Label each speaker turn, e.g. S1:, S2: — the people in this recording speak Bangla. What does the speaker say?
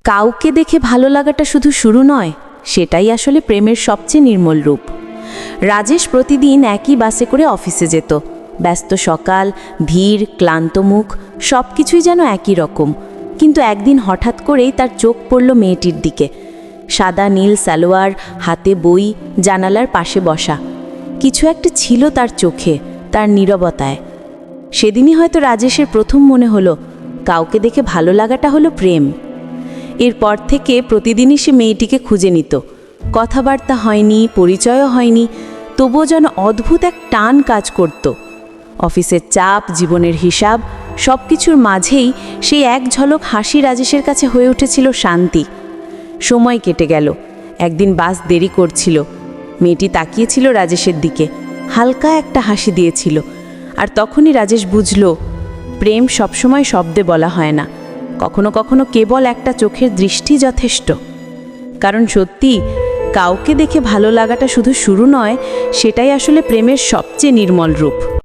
S1: কাউকে দেখে ভালো লাগাটা শুধু শুরু নয়, সেটাই আসলে প্রেমের সবচেয়ে নির্মল রূপ। রাজেশ প্রতিদিন একই বাসে করে অফিসে যেত। ব্যস্ত সকাল, ভিড়, ক্লান্ত মুখ, সব কিছুই যেন একই রকম। কিন্তু একদিন হঠাৎ করেই তার চোখ পড়ল মেয়েটির দিকে। সাদা নীল সালোয়ার, হাতে বই, জানালার পাশে বসা। কিছু একটা ছিল তার চোখে, তার নীরবতায়। সেদিনই হয়তো রাজেশের প্রথম মনে হলো, কাউকে দেখে ভালো লাগাটা হলো প্রেম। এরপর থেকে প্রতিদিনই সে মেয়েটিকে খুঁজে নিত। কথাবার্তা হয়নি, পরিচয়ও হয়নি, তবুও যেন অদ্ভুত এক টান কাজ করত। অফিসের চাপ, জীবনের হিসাব, সব কিছুর মাঝেই সেই এক ঝলক হাসি রাজেশের কাছে হয়ে উঠেছিল শান্তি। সময় কেটে গেল। একদিন বাস দেরি করছিল। মেয়েটি তাকিয়েছিল রাজেশের দিকে, হালকা একটা হাসি দিয়েছিল। আর তখনই রাজেশ বুঝল, প্রেম সবসময় শব্দে বলা হয় না, কখনো কখনো কেবল একটা চোখের দৃষ্টি যথেষ্ট। কারণ সত্যি, কাউকে দেখে ভালো লাগাটা শুধু শুরু নয়, সেটাই আসলে প্রেমের সবচেয়ে নির্মল রূপ।